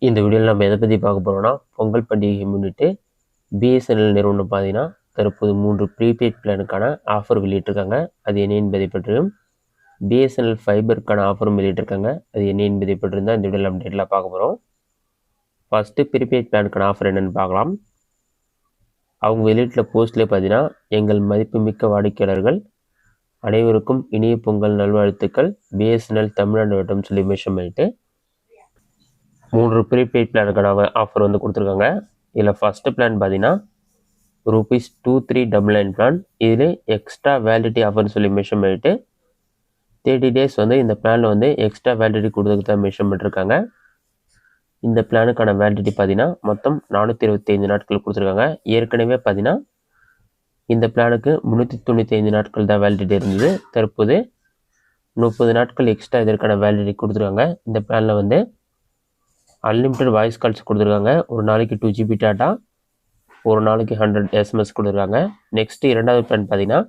இந்த வீடியோவில் நம்ம எதை பற்றி பார்க்க போகிறோம்னா, பொங்கல் பண்டிகையை முன்னிட்டு பிஎஸ்என்எல் நிறுவனம் பார்த்தீங்கன்னா தற்போது 3 ப்ரீபெய்ட் பிளானுக்கான ஆஃபர் வெளியிட்டிருக்காங்க. அது என்ன என்பதை பற்றியும், பிஎஸ்என்எல் ஃபைபருக்கான ஆஃபரும் வெளியிட்டிருக்காங்க. அது என்ன என்பதை பற்றியும் தான் இந்த வீடியோவில் நம்ம டீட்டெயிலாக பார்க்க போகிறோம். ஃபஸ்ட்டு ப்ரீபெய்ட் பிளானுக்கான ஆஃபர் என்னென்னு பார்க்கலாம். அவங்க வெளியிட்ட போஸ்ட்லேயே பார்த்தீங்கன்னா, எங்கள் மதிப்புமிக்க வாடிக்கையாளர்கள் அனைவருக்கும் இனிய பொங்கல் நல்வாழ்த்துக்கள், பிஎஸ்என்எல் தமிழ்நாடு வட்டம் சொல்லி மென்ஷன் பண்ணிட்டு 3 ப்ரீபெய்ட் பிளானுக்கான ஆஃபர் வந்து கொடுத்துருக்காங்க. இதில் ஃபஸ்ட்டு பிளான் பார்த்தீங்கன்னா ₹2399 பிளான். இதில் எக்ஸ்ட்ரா வேலிடிட்டி ஆஃபர்னு சொல்லி மென்ஷன் பண்ணிட்டு 30 டேஸ் வந்து இந்த பிளானில் வந்து எக்ஸ்ட்ரா வேலிடிட்டி கொடுத்துக்கு தான் மென்ஷன் பண்ணிருக்காங்க. இந்த பிளானுக்கான வேலிடிட்டி பார்த்தீங்கன்னா மொத்தம் 425 நாட்கள் கொடுத்துருக்காங்க. ஏற்கனவே பார்த்தீங்கன்னா இந்த பிளானுக்கு 395 நாட்கள் தான் வேலிடிட்டி இருந்தது. தற்போது 30 நாட்கள் எக்ஸ்ட்ரா இதற்கான வேலிடிட்டி கொடுத்துருக்காங்க. இந்த பிளானில் வந்து அன்லிமிட்டட் வாய்ஸ் கால்ஸ் கொடுத்துருக்காங்க. ஒரு நாளைக்கு 2 GB டேட்டா, ஒரு நாளைக்கு 100 SMS கொடுத்துருக்காங்க. நெக்ஸ்ட்டு இரண்டாவது பிளான் பார்த்தீங்கன்னா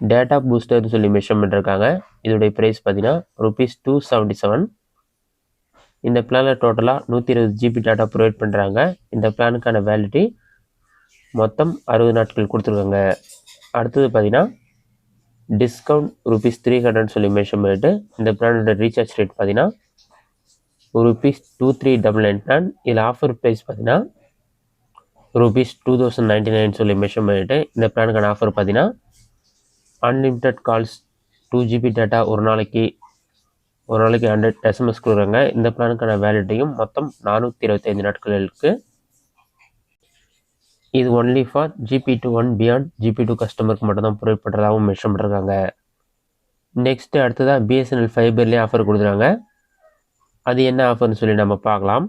டேட்டா பூஸ்டர்னு சொல்லி மென்ஷன் பண்ணிருக்காங்க. இதோடைய ப்ரைஸ் பார்த்தீங்கன்னா ₹277. இந்த பிளானில் டோட்டலாக 120 GB டேட்டா ப்ரொவைட் பண்ணுறாங்க. இந்த பிளானுக்கான வேலிடிட்டி மொத்தம் 60 நாட்கள் கொடுத்துருக்காங்க. அடுத்தது பார்த்தீங்கன்னா டிஸ்கவுண்ட் ₹300 சொல்லி மென்ஷன் பண்ணிட்டு இந்த பிளானோட ரீசார்ஜ் ரேட் பார்த்தீங்கன்னா ₹2399 பிளான். இதில் ஆஃபர் ப்ரைஸ் பார்த்தீங்கன்னா ₹2099 சொல்லி மென்ஷன் பண்ணிட்டு இந்த பிளானுக்கான ஆஃபர் பார்த்தீங்கன்னா அன்லிமிட்டட் கால்ஸ், 2 GB டேட்டா, ஒரு நாளைக்கு 100 SMS கொடுக்குறாங்க. இந்த பிளானுக்கான வேலிடிட்டியும் மொத்தம் 425 நாட்கள் இருக்குது. இது only for GP2 and beyond GP2 கஸ்டமருக்கு மட்டும் தான் ப்ரொவைட் பண்ணுறதாகவும் மென்ஷன் பண்ணிருக்காங்க. நெக்ஸ்ட்டு அடுத்ததாக பிஎஸ்என்எல் ஃபைபர்லேயே ஆஃபர் கொடுக்குறாங்க. அது என்ன ஆஃபர்னு சொல்லி நம்ம பார்க்கலாம்.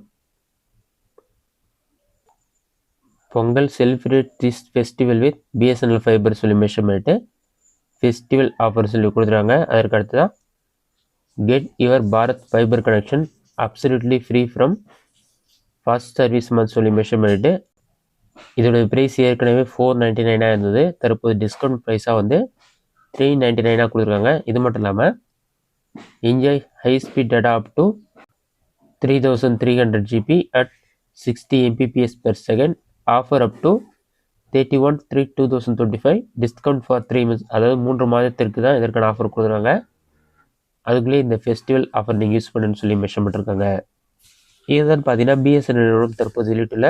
Pongal celebrate this festival with BSNL fibre சொல்லி மென்ஷன் பண்ணிட்டு ஃபெஸ்டிவல் ஆஃபர் சொல்லி கொடுத்துருக்காங்க. அதற்கு அடுத்ததான் get your Bharat fibre connection absolutely free from fast service month சொல்லி மென்ஷன் பண்ணிட்டு இதோடைய ப்ரைஸ் ஏற்கனவே $499 இருந்தது. தற்போது டிஸ்கவுண்ட் ப்ரைஸாக வந்து $399 கொடுத்துருக்காங்க. இது மட்டும் இல்லாமல் enjoy high speed data up to 3300 GB at 60 Mbps per second. Offer up to 31/3/2025. Discount for 3 months. அதாவது 3 மாதத்திற்கு தான் இதற்கான ஆஃபர் கொடுக்குறாங்க. அதுக்குள்ளேயே இந்த ஃபெஸ்டிவல் ஆஃபர் நீங்கள் யூஸ் பண்ணுன்னு சொல்லி மென்ஷன் பண்ணிருக்காங்க. இதுதான் பார்த்தீங்கன்னா பிஎஸ்என்எல் நிறுவனம் தற்போது வெளியிட்டுள்ள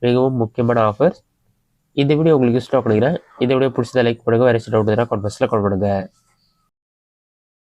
மிகவும் முக்கியமான ஆஃபர்ஸ். இந்த வீடியோ உங்களுக்கு யூஸ்ஃபுல்லாக பண்ணிக்கிறேன். இந்த வீடியோ பிடிச்சதை லைக் பண்ணுங்கள். வேறு டவுட் கமெண்ட் பாக்ஸில் கமெண்ட் பண்ணுங்கள்.